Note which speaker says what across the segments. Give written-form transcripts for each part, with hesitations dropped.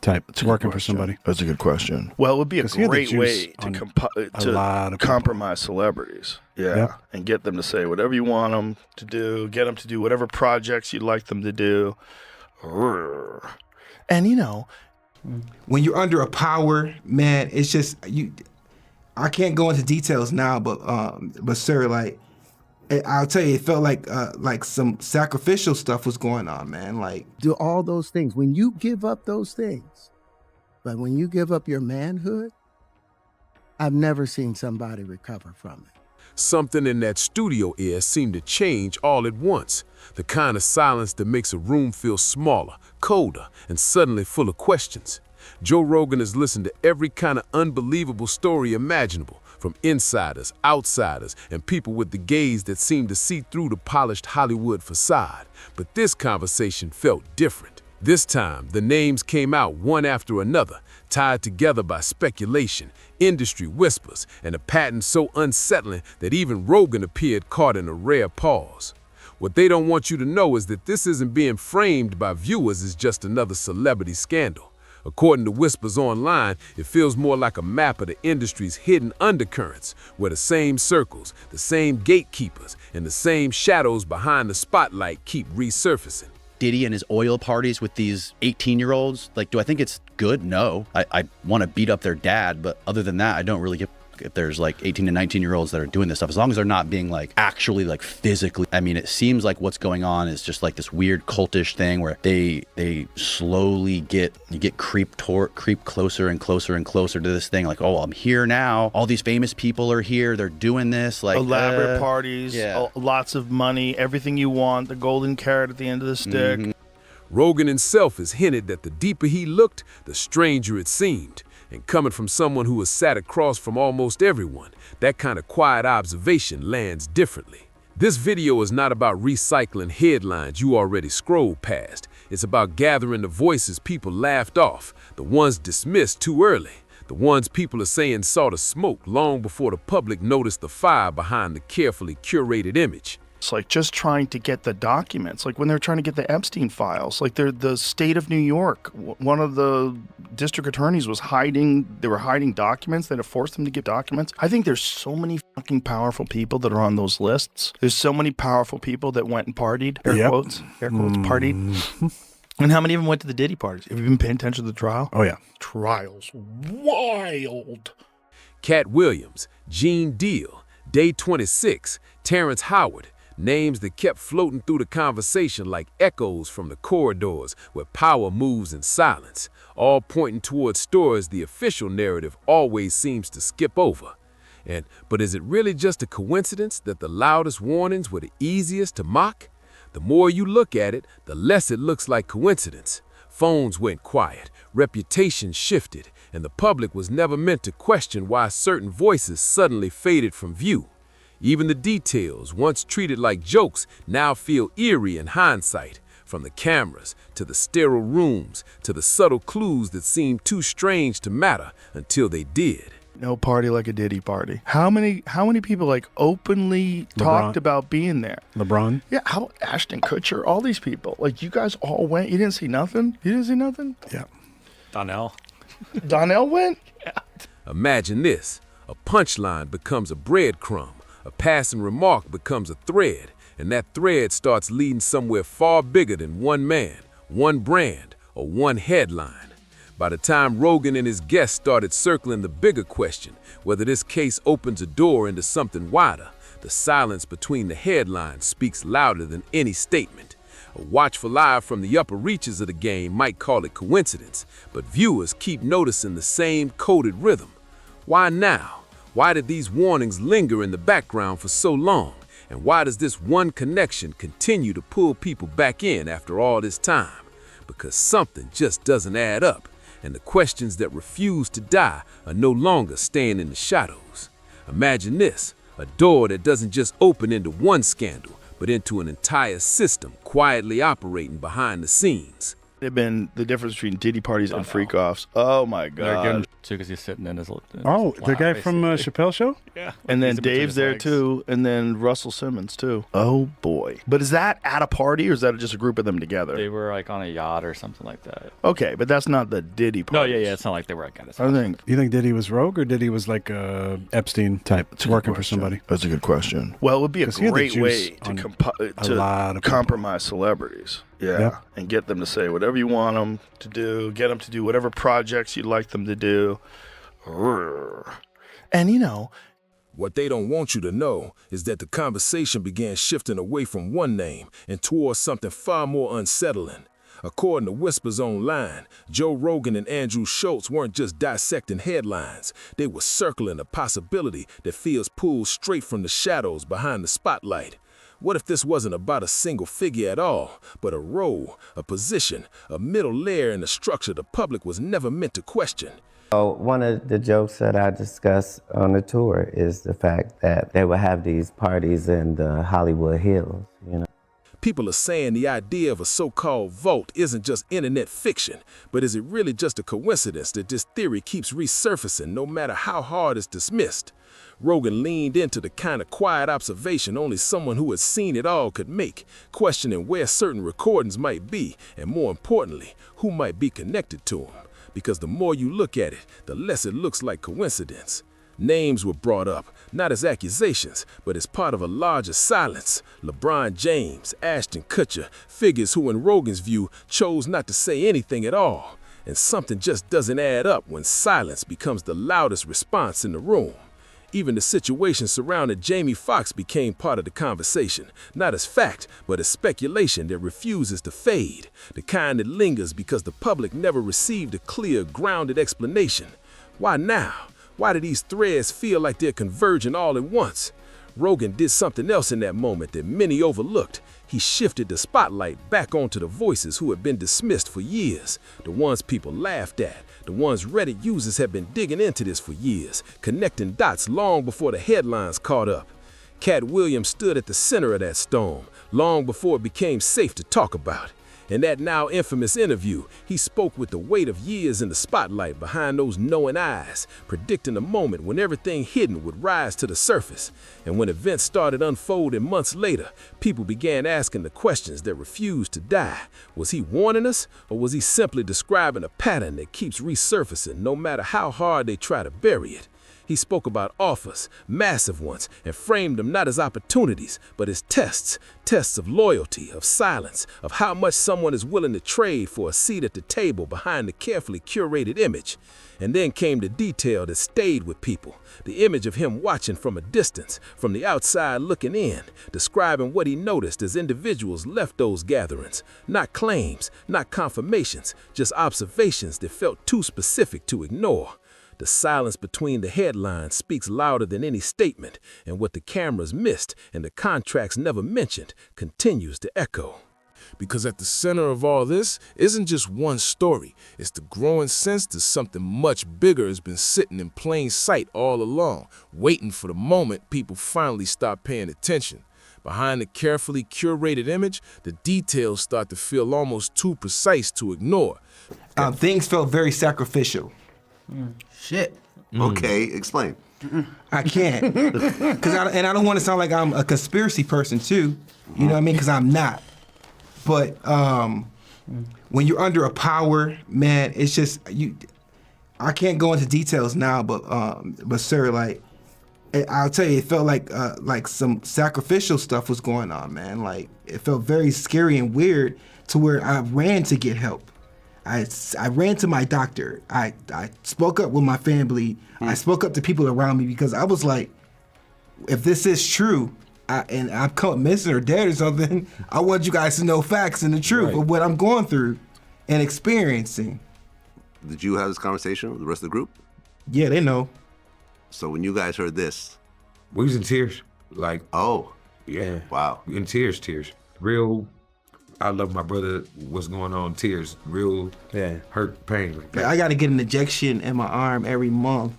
Speaker 1: type working for somebody?
Speaker 2: That's a good question.
Speaker 3: Well, it would be a great way
Speaker 1: on
Speaker 3: to compromise celebrities. Yeah. And get them to say whatever you want them to do, get them to do whatever projects you'd like them to do. And, you know,
Speaker 4: when you're under a power, man, it's just I can't go into details now, but sir, like, I'll tell you, it felt like some sacrificial stuff was going on, man. Like,
Speaker 5: do all those things. When you give up those things, but when you give up your manhood, I've never seen somebody recover from it.
Speaker 6: Something in that studio air seemed to change all at once. The kind of silence that makes a room feel smaller, colder, and suddenly full of questions. Joe Rogan has listened to every kind of unbelievable story imaginable, from insiders, outsiders, and people with the gaze that seem to see through the polished Hollywood facade. But this conversation felt different. This time, the names came out one after another, tied together by speculation, industry whispers, and a pattern so unsettling that even Rogan appeared caught in a rare pause. What they don't want you to know is that this isn't being framed by viewers as just another celebrity scandal. According to whispers online, it feels more like a map of the industry's hidden undercurrents, where the same circles, the same gatekeepers, and the same shadows behind the spotlight keep resurfacing.
Speaker 7: Diddy and his oil parties with these 18-year-olds, like, do I think it's good? No. I want to beat up their dad, but other than that, I don't really give if there's like 18 and 19-year-olds that are doing this stuff, as long as they're not being like actually like physically. I mean, it seems like what's going on is just like this weird cultish thing where they slowly get creep closer and closer and closer to this thing. Like, oh, I'm here now. All these famous people are here. They're doing this. Like
Speaker 3: elaborate parties, lots of money, everything you want, the golden carrot at the end of the stick.
Speaker 6: Mm-hmm. Rogan himself has hinted that the deeper he looked, the stranger it seemed. And coming from someone who has sat across from almost everyone, that kind of quiet observation lands differently. This video is not about recycling headlines you already scrolled past. It's about gathering the voices people laughed off, the ones dismissed too early, the ones people are saying saw the smoke long before the public noticed the fire behind the carefully curated image.
Speaker 3: It's like just trying to get the documents, like when they're trying to get the Epstein files, like the state of New York, one of the district attorneys was hiding documents that have forced them to get documents. I think there's so many fucking powerful people that are on those lists. There's so many powerful people that went and partied, air quotes, partied. And how many of them went to the Diddy parties? Have you been paying attention to the trial?
Speaker 1: Oh, yeah.
Speaker 3: Trials. Wild.
Speaker 6: Cat Williams, Gene Deal, Day 26, Terrence Howard, names that kept floating through the conversation like echoes from the corridors where power moves in silence, all pointing towards stories the official narrative always seems to skip over. But is it really just a coincidence that the loudest warnings were the easiest to mock? The more you look at it, the less it looks like coincidence. Phones went quiet, reputations shifted, and the public was never meant to question why certain voices suddenly faded from view. Even the details, once treated like jokes, now feel eerie in hindsight. From the cameras, to the sterile rooms, to the subtle clues that seemed too strange to matter until they did.
Speaker 3: No party like a Diddy party. How many people like openly talked about being there?
Speaker 1: LeBron?
Speaker 3: Yeah, how Ashton Kutcher, all these people. Like, you guys all went, you didn't see nothing? You didn't see nothing?
Speaker 1: Yeah.
Speaker 8: Donnell
Speaker 3: went? Yeah.
Speaker 6: Imagine this. A punchline becomes a breadcrumb. A passing remark becomes a thread, and that thread starts leading somewhere far bigger than one man, one brand, or one headline. By the time Rogan and his guests started circling the bigger question, whether this case opens a door into something wider, the silence between the headlines speaks louder than any statement. A watchful eye from the upper reaches of the game might call it coincidence, but viewers keep noticing the same coded rhythm. Why now? Why did these warnings linger in the background for so long? And why does this one connection continue to pull people back in after all this time? Because something just doesn't add up, and the questions that refuse to die are no longer staying in the shadows. Imagine this, a door that doesn't just open into one scandal, but into an entire system quietly operating behind the scenes.
Speaker 3: Have been the difference between Diddy parties and freak offs. Oh my
Speaker 1: They're giving
Speaker 3: god!
Speaker 1: too because he's sitting in his.
Speaker 2: The guy from Chappelle Show?
Speaker 1: Yeah.
Speaker 3: And then
Speaker 1: He's in between
Speaker 3: Dave's
Speaker 1: his
Speaker 3: there
Speaker 1: legs.
Speaker 3: too, and then Russell Simmons too. Oh boy! But is that at a party or is that just a group of them together?
Speaker 1: They were like on a yacht or something like that.
Speaker 3: Okay, but that's not the Diddy party.
Speaker 1: No, yeah. It's not like they were like at his
Speaker 3: I think
Speaker 2: You think Diddy was rogue or Diddy was like Epstein type,
Speaker 3: that's a good
Speaker 2: working for
Speaker 3: question.
Speaker 2: somebody?
Speaker 3: That's a good question. Well, it would be a
Speaker 2: 'Cause he had the
Speaker 3: great
Speaker 2: juice
Speaker 3: way to,
Speaker 2: on
Speaker 3: to
Speaker 2: lot of people.
Speaker 3: compromise celebrities. Yeah,
Speaker 2: Yep.
Speaker 3: and get them to say whatever you want them to do. Get them to do whatever projects you'd like them to do. And you know,
Speaker 6: What they don't want you to know is that the conversation began shifting away from one name and towards something far more unsettling. According to Whispers Online, Joe Rogan and Andrew Schultz weren't just dissecting headlines. They were circling a possibility that feels pulled straight from the shadows behind the spotlight. What if this wasn't about a single figure at all, but a role, a position, a middle layer in a structure the public was never meant to question?
Speaker 8: One of the jokes that I discuss on the tour is the fact that they would have these parties in the Hollywood Hills, you know.
Speaker 6: People are saying the idea of a so-called vault isn't just internet fiction, but is it really just a coincidence that this theory keeps resurfacing no matter how hard it's dismissed? Rogan leaned into the kind of quiet observation only someone who had seen it all could make, questioning where certain recordings might be, and more importantly, who might be connected to them. Because the more you look at it, the less it looks like coincidence. Names were brought up, not as accusations, but as part of a larger silence. LeBron James, Ashton Kutcher, figures who in Rogan's view chose not to say anything at all. And something just doesn't add up when silence becomes the loudest response in the room. Even the situation surrounding Jamie Foxx became part of the conversation, not as fact, but as speculation that refuses to fade, the kind that lingers because the public never received a clear, grounded explanation. Why now? Why do these threads feel like they're converging all at once? Rogan did something else in that moment that many overlooked. He shifted the spotlight back onto the voices who had been dismissed for years, the ones people laughed at, the ones Reddit users had been digging into this for years, connecting dots long before the headlines caught up. Cat Williams stood at the center of that storm, long before it became safe to talk about. In that now infamous interview, he spoke with the weight of years in the spotlight behind those knowing eyes, predicting a moment when everything hidden would rise to the surface. And when events started unfolding months later, people began asking the questions that refused to die. Was he warning us, or was he simply describing a pattern that keeps resurfacing no matter how hard they try to bury it? He spoke about offers, massive ones, and framed them not as opportunities, but as tests. Tests of loyalty, of silence, of how much someone is willing to trade for a seat at the table behind the carefully curated image. And then came the detail that stayed with people. The image of him watching from a distance, from the outside looking in, describing what he noticed as individuals left those gatherings. Not claims, not confirmations, just observations that felt too specific to ignore. The silence between the headlines speaks louder than any statement, and what the cameras missed and the contracts never mentioned continues to echo.
Speaker 9: Because at the center of all this isn't just one story. It's the growing sense that something much bigger has been sitting in plain sight all along, waiting for the moment people finally stop paying attention. Behind the carefully curated image, the details start to feel almost too precise to ignore.
Speaker 4: Things felt very sacrificial.
Speaker 10: Shit. Okay, explain.
Speaker 4: I can't. I don't want to sound like I'm a conspiracy person too. You know what I mean? Because I'm not. But when you're under a power, man, it's just I can't go into details now, but sir, like I'll tell you, it felt like some sacrificial stuff was going on, man. Like it felt very scary and weird to where I ran to get help. I ran to my doctor. I spoke up with my family. I spoke up to people around me because I was like, if this is true, and I'm caught missing or dead or something, I want you guys to know facts and the truth of what I'm going through and experiencing.
Speaker 10: Did you have this conversation with the rest of the group?
Speaker 4: Yeah, they know.
Speaker 10: So when you guys heard this,
Speaker 11: we was in tears. Like,
Speaker 10: oh,
Speaker 11: yeah,
Speaker 10: wow,
Speaker 11: in tears, real. I love my brother. What's going on? Tears, real, hurt, pain.
Speaker 4: Like I got to get an injection in my arm every month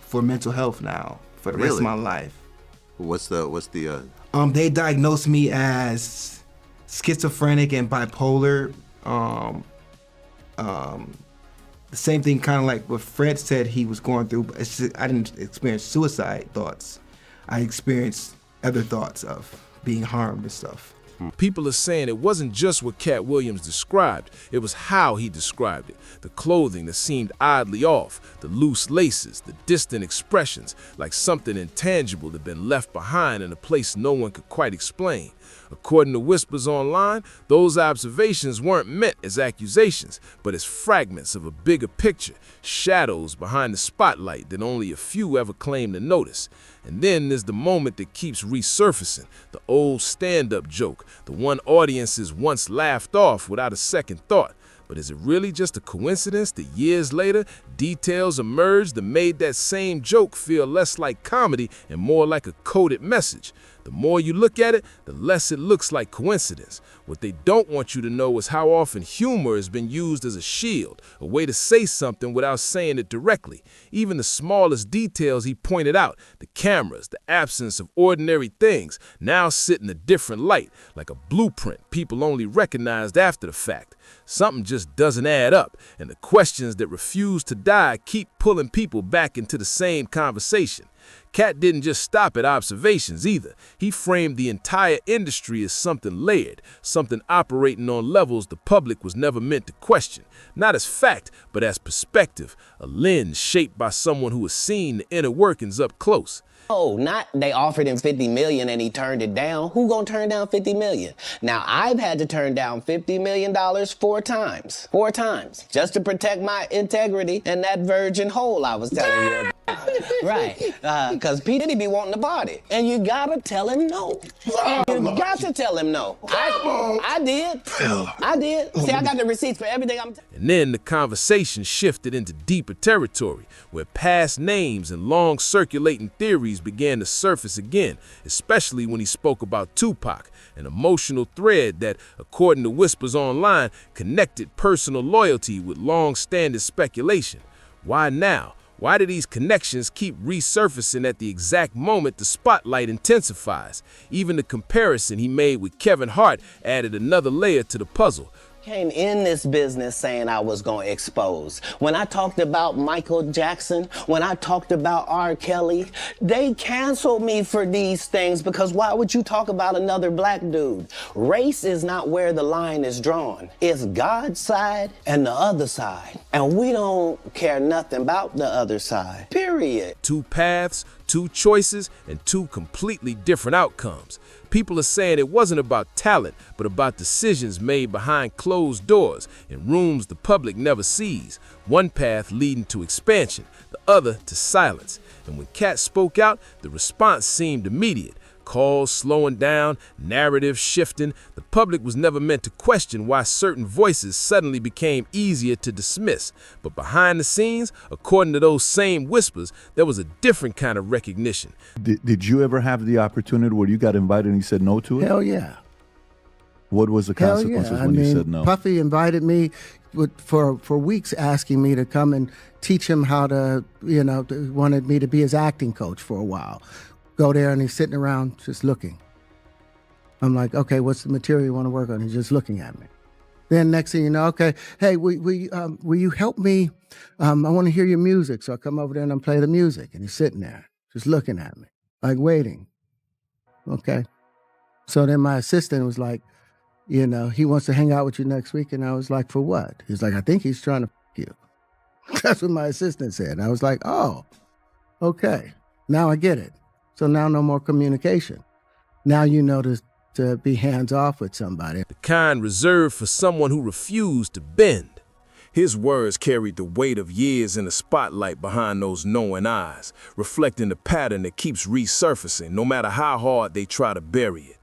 Speaker 4: for mental health now for the rest of my life.
Speaker 10: What's the?
Speaker 4: They diagnosed me as schizophrenic and bipolar. the same thing, kind of like what Fred said he was going through. But it's just, I didn't experience suicide thoughts. I experienced other thoughts of being harmed and stuff.
Speaker 9: People are saying it wasn't just what Cat Williams described, it was how he described it. The clothing that seemed oddly off, the loose laces, the distant expressions, like something intangible had been left behind in a place no one could quite explain. According to Whispers Online, those observations weren't meant as accusations, but as fragments of a bigger picture, shadows behind the spotlight that only a few ever claim to notice. And then there's the moment that keeps resurfacing, the old stand-up joke, the one audiences once laughed off without a second thought. But is it really just a coincidence that years later, details emerged that made that same joke feel less like comedy and more like a coded message? The more you look at it, the less it looks like coincidence. What they don't want you to know is how often humor has been used as a shield, a way to say something without saying it directly. Even the smallest details he pointed out, the cameras, the absence of ordinary things, now sit in a different light, like a blueprint people only recognized after the fact. Something just doesn't add up, and the questions that refuse to die keep pulling people back into the same conversation. Cat didn't just stop at observations either. He framed the entire industry as something layered, something operating on levels the public was never meant to question. Not as fact, but as perspective, a lens shaped by someone who has seen the inner workings up close.
Speaker 12: Oh, not they offered him 50 million and he turned it down. Who gonna turn down 50 million? Now, I've had to turn down $50 million 4 times. 4 times. Just to protect my integrity and that virgin hole I was telling you about. Right. Because P. Diddy be wanting the body. And you gotta tell him no. You got to tell him no. I did. I did. See, I got the receipts for everything I'm
Speaker 9: And then the conversation shifted into deeper territory, where past names and long circulating theories began to surface again, especially when he spoke about Tupac, an emotional thread that, according to Whispers Online, connected personal loyalty with long-standing speculation. Why now? Why do these connections keep resurfacing at the exact moment the spotlight intensifies? Even the comparison he made with Kevin Hart added another layer to the puzzle.
Speaker 12: Came in this business saying I was going to expose. When I talked about Michael Jackson, when I talked about R. Kelly, they canceled me for these things because why would you talk about another black dude? Race is not where the line is drawn. It's God's side and the other side. And we don't care nothing about the other side, period.
Speaker 9: 2 paths, 2 choices, and 2 completely different outcomes. People are saying it wasn't about talent, but about decisions made behind closed doors in rooms the public never sees. One path leading to expansion, the other to silence. And when Cat spoke out, the response seemed immediate. Calls slowing down, narrative shifting. The public was never meant to question why certain voices suddenly became easier to dismiss. But behind the scenes, according to those same whispers, there was a different kind of recognition.
Speaker 13: Did you ever have the opportunity where you got invited and you said no to it?
Speaker 5: Hell yeah.
Speaker 13: What was the consequences when you said no?
Speaker 5: Puffy invited me for weeks, asking me to come and teach him how to, wanted me to be his acting coach for a while. Go there and he's sitting around just looking. I'm like, okay, what's the material you want to work on? He's just looking at me. Then next thing you know, okay, hey, will you help me? I want to hear your music. So I come over there and I play the music. And he's sitting there just looking at me, like waiting. Okay. So then my assistant was like, he wants to hang out with you next week. And I was like, for what? He's like, I think he's trying to you. That's what my assistant said. And I was like, oh, okay. Now I get it. So now no more communication. Now you know to be hands-off with somebody.
Speaker 9: The kind reserved for someone who refused to bend. His words carried the weight of years in the spotlight behind those knowing eyes, reflecting the pattern that keeps resurfacing no matter how hard they try to bury it.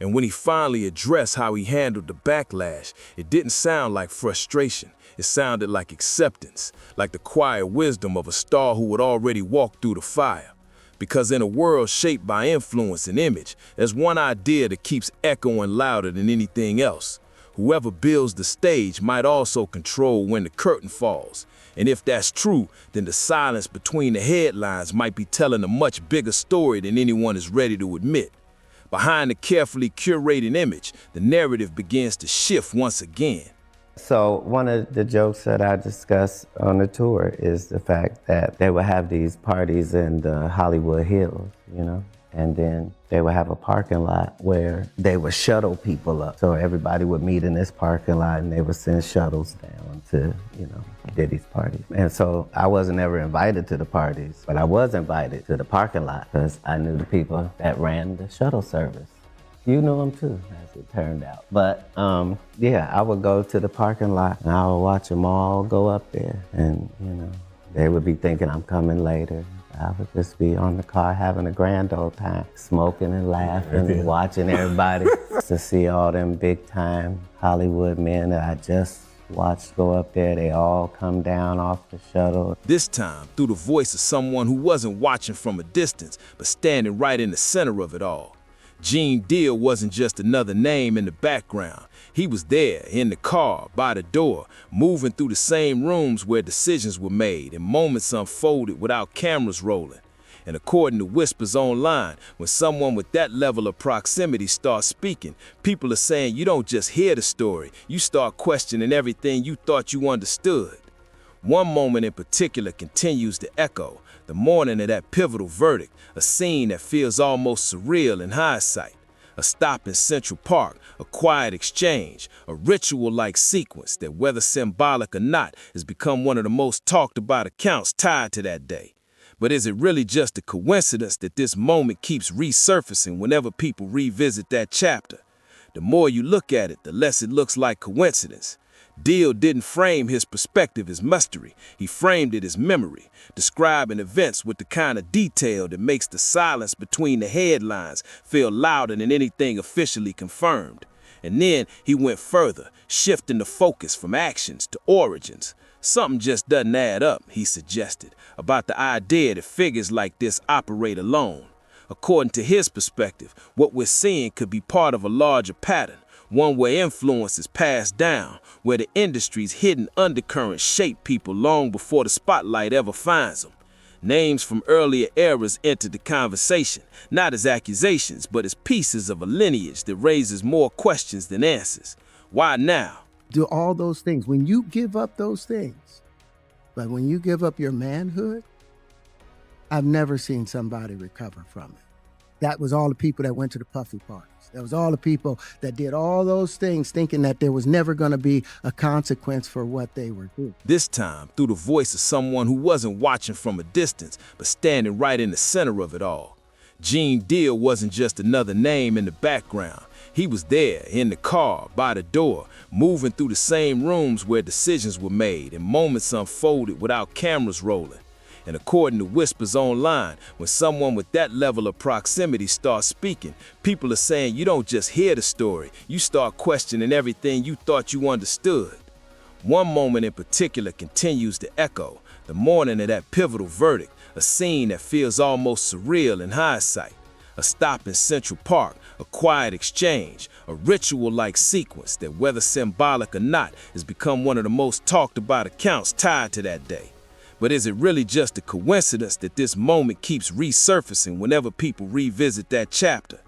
Speaker 9: And when he finally addressed how he handled the backlash, it didn't sound like frustration. It sounded like acceptance, like the quiet wisdom of a star who had already walked through the fire. Because in a world shaped by influence and image, there's one idea that keeps echoing louder than anything else. Whoever builds the stage might also control when the curtain falls. And if that's true, then the silence between the headlines might be telling a much bigger story than anyone is ready to admit. Behind the carefully curated image, the narrative begins to shift once again.
Speaker 8: So one of the jokes that I discuss on the tour is the fact that they would have these parties in the Hollywood Hills, you know, and then they would have a parking lot where they would shuttle people up. So everybody would meet in this parking lot and they would send shuttles down to, you know, Diddy's parties. And so I wasn't ever invited to the parties, but I was invited to the parking lot because I knew the people that ran the shuttle service. You knew them too, as it turned out. But yeah, I would go to the parking lot and I would watch them all go up there. And, you know, they would be thinking I'm coming later. I would just be on the car having a grand old time, smoking and laughing and watching everybody to see all them big time Hollywood men that I just watched go up there. They all come down off the shuttle.
Speaker 6: This time, through the voice of someone who wasn't watching from a distance, but standing right in the center of it all. Gene Deal wasn't just another name in the background. He was there, in the car, by the door, moving through the same rooms where decisions were made and moments unfolded without cameras rolling. And according to whispers online, when someone with that level of proximity starts speaking, people are saying you don't just hear the story, you start questioning everything you thought you understood. One moment in particular continues to echo, the morning of that pivotal verdict, a scene that feels almost surreal in hindsight. A stop in Central Park, a quiet exchange, a ritual-like sequence that, whether symbolic or not, has become one of the most talked about accounts tied to that day. But is it really just a coincidence that this moment keeps resurfacing whenever people revisit that chapter? The more you look at it, the less it looks like coincidence. Deal didn't frame his perspective as mystery, he framed it as memory, describing events with the kind of detail that makes the silence between the headlines feel louder than anything officially confirmed. And then he went further, shifting the focus from actions to origins. Something just doesn't add up, he suggested, about the idea that figures like this operate alone. According to his perspective, what we're seeing could be part of a larger pattern, one where influence is passed down, where the industry's hidden undercurrents shape people long before the spotlight ever finds them. Names from earlier eras entered the conversation, not as accusations, but as pieces of a lineage that raises more questions than answers. Why now?
Speaker 5: Do all those things. When you give up those things, but when you give up your manhood, I've never seen somebody recover from it. That was all the people that went to the puffy parties. That was all the people that did all those things thinking that there was never going to be a consequence for what they were doing.
Speaker 6: This time, through the voice of someone who wasn't watching from a distance, but standing right in the center of it all. Gene Deal wasn't just another name in the background. He was there, in the car, by the door, moving through the same rooms where decisions were made and moments unfolded without cameras rolling. And according to whispers online, when someone with that level of proximity starts speaking, people are saying you don't just hear the story, you start questioning everything you thought you understood. One moment in particular continues to echo, the morning of that pivotal verdict, a scene that feels almost surreal in hindsight. A stop in Central Park, a quiet exchange, a ritual-like sequence that, whether symbolic or not, has become one of the most talked about accounts tied to that day. But is it really just a coincidence that this moment keeps resurfacing whenever people revisit that chapter?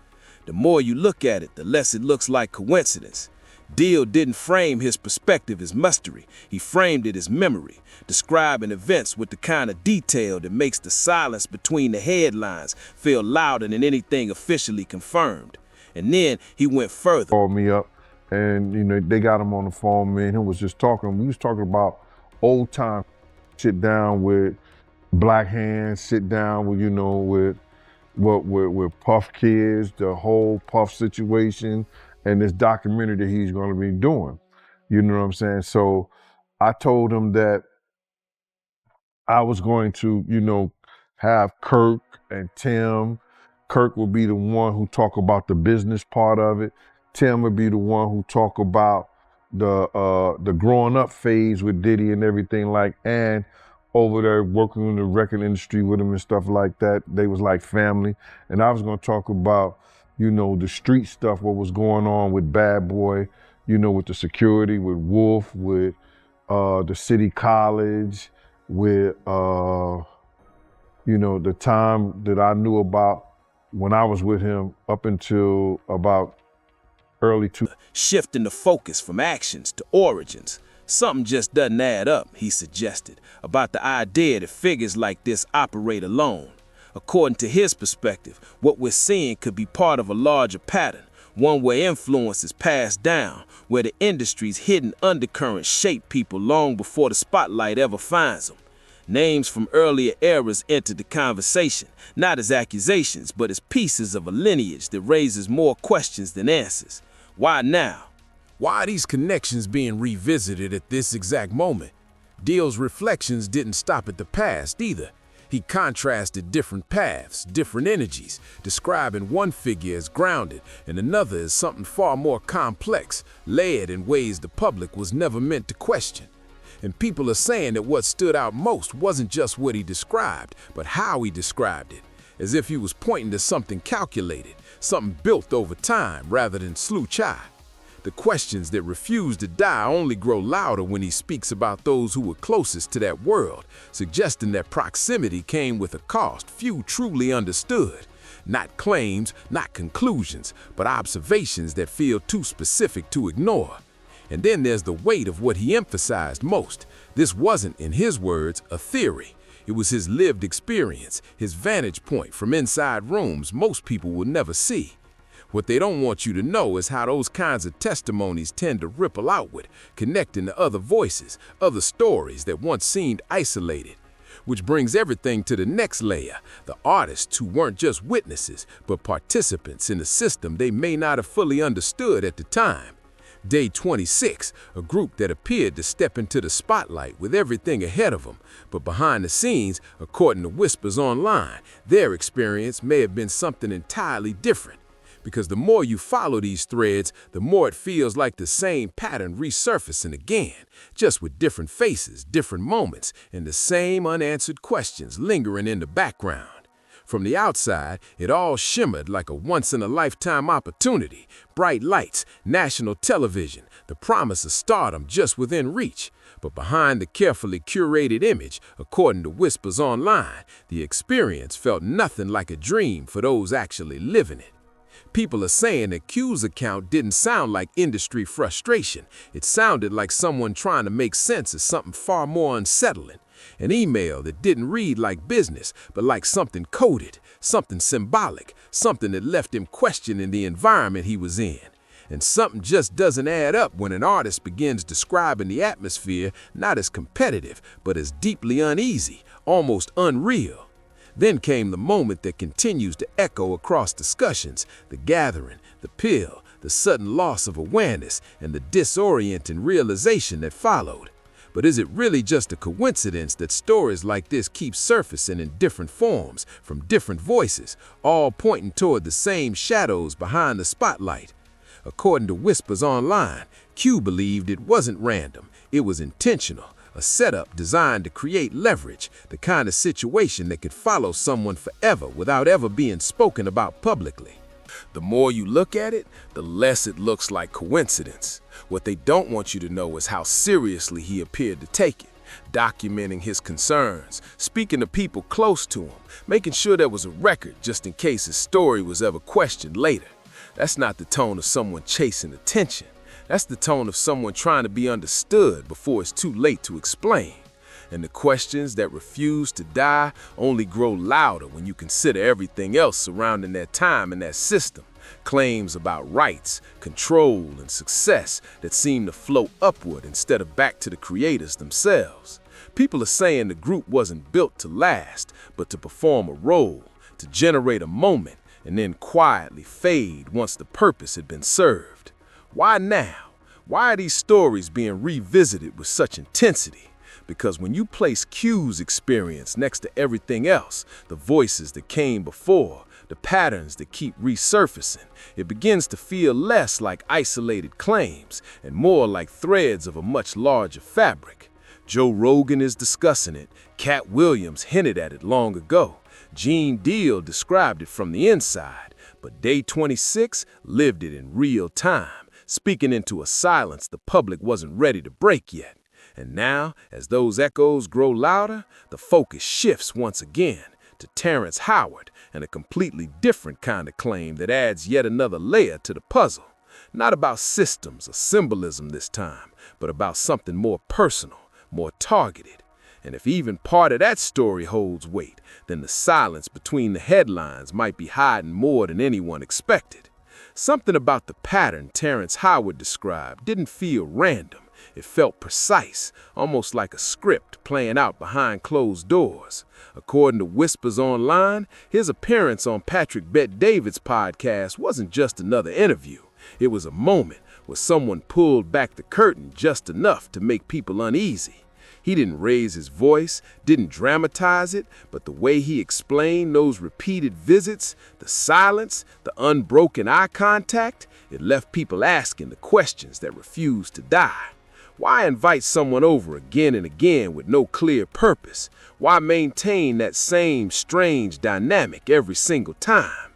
Speaker 6: The more you look at it, the less it looks like coincidence. Deal didn't frame his perspective as mystery, he framed it as memory, describing events with the kind of detail that makes the silence between the headlines feel louder than anything officially confirmed. And then he went further.
Speaker 14: Called me up and, you know, they got him on the phone, man. He was just talking. We was talking about old time. Sit down with Black Hands, sit down with, you know, with Puff Kids, the whole Puff situation, and this documentary that he's going to be doing. You know what I'm saying? So I told him that I was going to, you know, have Kirk and Tim. Kirk will be the one who talk about the business part of it. Tim will be the one who talk about the growing up phase with Diddy and everything, like, and over there working in the record industry with him and stuff like that. They was like family. And I was gonna talk about, you know, the street stuff, what was going on with Bad Boy, you know, with the security, with Wolf, with the city college, with, you know, the time that I knew about when I was with him up until about early two.
Speaker 9: Shifting the focus from actions to origins. Something just doesn't add up, he suggested, about the idea that figures like this operate alone. According to his perspective, what we're seeing could be part of a larger pattern, one where influence is passed down, where the industry's hidden undercurrents shape people long before the spotlight ever finds them. Names from earlier eras entered the conversation, not as accusations, but as pieces of a lineage that raises more questions than answers. Why now?
Speaker 6: Why are these connections being revisited at this exact moment? Deal's reflections didn't stop at the past either. He contrasted different paths, different energies, describing one figure as grounded and another as something far more complex, layered in ways the public was never meant to question. And people are saying that what stood out most wasn't just what he described, but how he described it, as if he was pointing to something calculated, something built over time rather than sluch-eye. The questions that refuse to die only grow louder when he speaks about those who were closest to that world, suggesting that proximity came with a cost few truly understood. Not claims, not conclusions, but observations that feel too specific to ignore. And then there's the weight of what he emphasized most. This wasn't, in his words, a theory. It was his lived experience, his vantage point from inside rooms most people will never see. What they don't want you to know is how those kinds of testimonies tend to ripple outward, connecting to other voices, other stories that once seemed isolated. Which brings everything to the next layer, the artists who weren't just witnesses, but participants in a system they may not have fully understood at the time. Day 26, a group that appeared to step into the spotlight with everything ahead of them, but behind the scenes, according to whispers online, their experience may have been something entirely different. Because the more you follow these threads, the more it feels like the same pattern resurfacing again, just with different faces, different moments, and the same unanswered questions lingering in the background. From the outside, it all shimmered like a once-in-a-lifetime opportunity, bright lights, national television, the promise of stardom just within reach. But behind the carefully curated image, according to whispers online, the experience felt nothing like a dream for those actually living it. People are saying that Q's account didn't sound like industry frustration. It sounded like someone trying to make sense of something far more unsettling. An email that didn't read like business, but like something coded, something symbolic, something that left him questioning the environment he was in. And something just doesn't add up when an artist begins describing the atmosphere not as competitive, but as deeply uneasy, almost unreal. Then came the moment that continues to echo across discussions, the gathering, the pill, the sudden loss of awareness, and the disorienting realization that followed. But is it really just a coincidence that stories like this keep surfacing in different forms, from different voices, all pointing toward the same shadows behind the spotlight? According to whispers online, Q believed it wasn't random, it was intentional. A setup designed to create leverage, the kind of situation that could follow someone forever without ever being spoken about publicly. The more you look at it, the less it looks like coincidence. What they don't want you to know is how seriously he appeared to take it, documenting his concerns, speaking to people close to him, making sure there was a record just in case his story was ever questioned later. That's not the tone of someone chasing attention. That's the tone of someone trying to be understood before it's too late to explain. And the questions that refuse to die only grow louder when you consider everything else surrounding that time and that system. Claims about rights, control, and success that seem to float upward instead of back to the creators themselves. People are saying the group wasn't built to last, but to perform a role, to generate a moment, and then quietly fade once the purpose had been served. Why now? Why are these stories being revisited with such intensity? Because when you place Q's experience next to everything else, the voices that came before, the patterns that keep resurfacing, it begins to feel less like isolated claims and more like threads of a much larger fabric. Joe Rogan is discussing it. Cat Williams hinted at it long ago. Gene Deal described it from the inside, but Day 26 lived it in real time, speaking into a silence the public wasn't ready to break yet. And now, as those echoes grow louder, the focus shifts once again to Terrence Howard and a completely different kind of claim that adds yet another layer to the puzzle. Not about systems or symbolism this time, but about something more personal, more targeted. And if even part of that story holds weight, then the silence between the headlines might be hiding more than anyone expected. Something about the pattern Terrence Howard described didn't feel random. It felt precise, almost like a script playing out behind closed doors. According to Whispers Online, his appearance on Patrick Bet-David's podcast wasn't just another interview. It was a moment where someone pulled back the curtain just enough to make people uneasy. He didn't raise his voice, didn't dramatize it, but the way he explained those repeated visits, the silence, the unbroken eye contact, it left people asking the questions that refused to die. Why invite someone over again and again with no clear purpose? Why maintain that same strange dynamic every single time?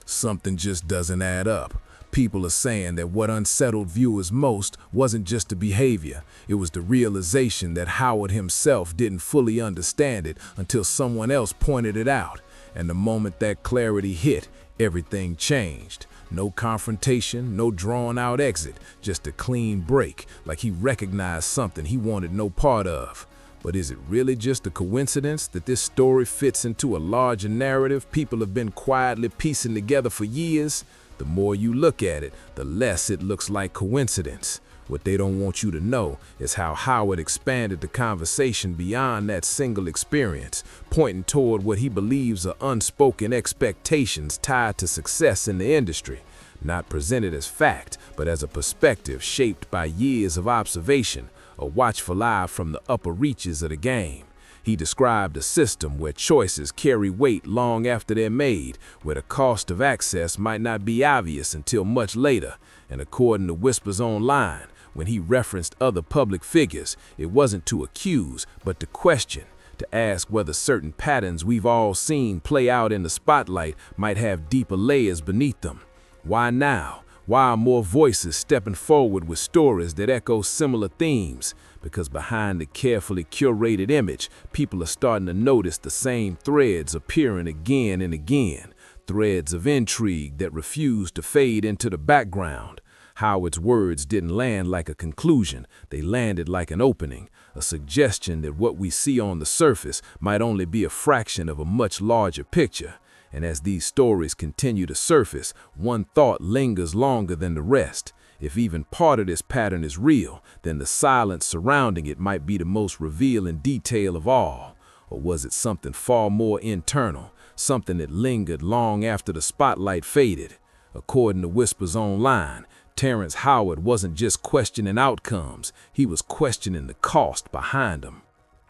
Speaker 9: Something just doesn't add up. People are saying that what unsettled viewers most wasn't just the behavior, it was the realization that Howard himself didn't fully understand it until someone else pointed it out. And the moment that clarity hit, everything changed. No confrontation, no drawn-out exit, just a clean break, like he recognized something he wanted no part of. But is it really just a coincidence that this story fits into a larger narrative people have been quietly piecing together for years? The more you look at it, the less it looks like coincidence. What they don't want you to know is how Howard expanded the conversation beyond that single experience, pointing toward what he believes are unspoken expectations tied to success in the industry, not presented as fact, but as a perspective shaped by years of observation, a watchful eye from the upper reaches of the game. He described a system where choices carry weight long after they're made, where the cost of access might not be obvious until much later. And according to Whispers Online, when he referenced other public figures, it wasn't to accuse, but to question, to ask whether certain patterns we've all seen play out in the spotlight might have deeper layers beneath them. Why now? Why are more voices stepping forward with stories that echo similar themes? Because behind the carefully curated image, people are starting to notice the same threads appearing again and again. Threads of intrigue that refuse to fade into the background. Howard's words didn't land like a conclusion, they landed like an opening, a suggestion that what we see on the surface might only be a fraction of a much larger picture. And as these stories continue to surface, one thought lingers longer than the rest. If even part of this pattern is real, then the silence surrounding it might be the most revealing detail of all. Or was it something far more internal, something that lingered long after the spotlight faded? According to Whispers Online, Terrence Howard wasn't just questioning outcomes, he was questioning the cost behind them.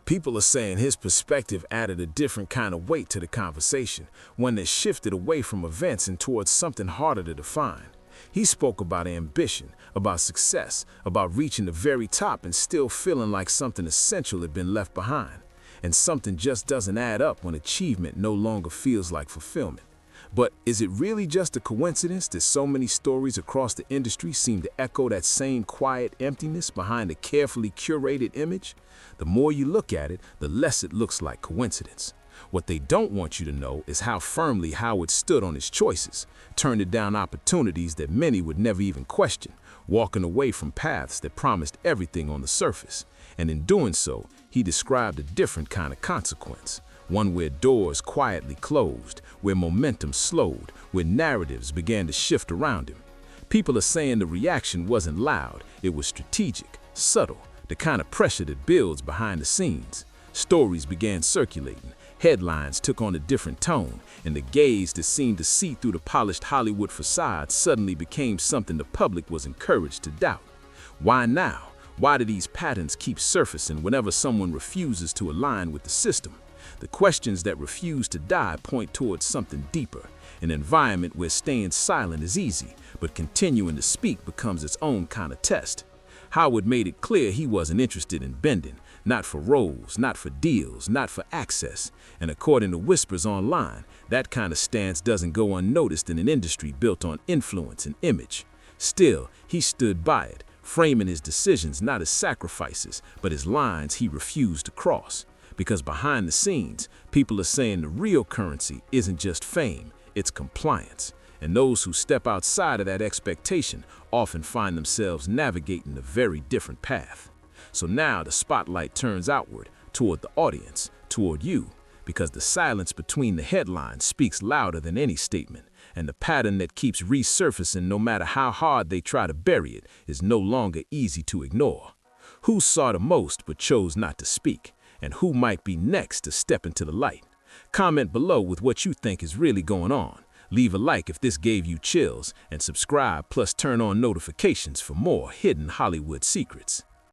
Speaker 9: People are saying his perspective added a different kind of weight to the conversation, one that shifted away from events and towards something harder to define. He spoke about ambition, about success, about reaching the very top and still feeling like something essential had been left behind. And something just doesn't add up when achievement no longer feels like fulfillment. But is it really just a coincidence that so many stories across the industry seem to echo that same quiet emptiness behind a carefully curated image? The more you look at it, the less it looks like coincidence. What they don't want you to know is how firmly Howard stood on his choices, turned down opportunities that many would never even question, walking away from paths that promised everything on the surface. And in doing so, he described a different kind of consequence, one where doors quietly closed, where momentum slowed, where narratives began to shift around him. People are saying the reaction wasn't loud, it was strategic, subtle, the kind of pressure that builds behind the scenes. Stories began circulating, headlines took on a different tone, and the gaze that seemed to see through the polished Hollywood facade suddenly became something the public was encouraged to doubt. Why now? Why do these patterns keep surfacing whenever someone refuses to align with the system? The questions that refuse to die point towards something deeper, an environment where staying silent is easy, but continuing to speak becomes its own kind of test. Howard made it clear he wasn't interested in bending, not for roles, not for deals, not for access. And according to Whispers Online, that kind of stance doesn't go unnoticed in an industry built on influence and image. Still, he stood by it, framing his decisions not as sacrifices, but as lines he refused to cross. Because behind the scenes, people are saying the real currency isn't just fame, it's compliance.
Speaker 6: And those who step outside of that expectation often find themselves navigating a very different path. So now the spotlight turns outward, toward the audience, toward you, because the silence between the headlines speaks louder than any statement, and the pattern that keeps resurfacing no matter how hard they try to bury it is no longer easy to ignore. Who saw the most but chose not to speak, and who might be next to step into the light? Comment below with what you think is really going on. Leave a like if this gave you chills, and subscribe plus turn on notifications for more hidden Hollywood secrets.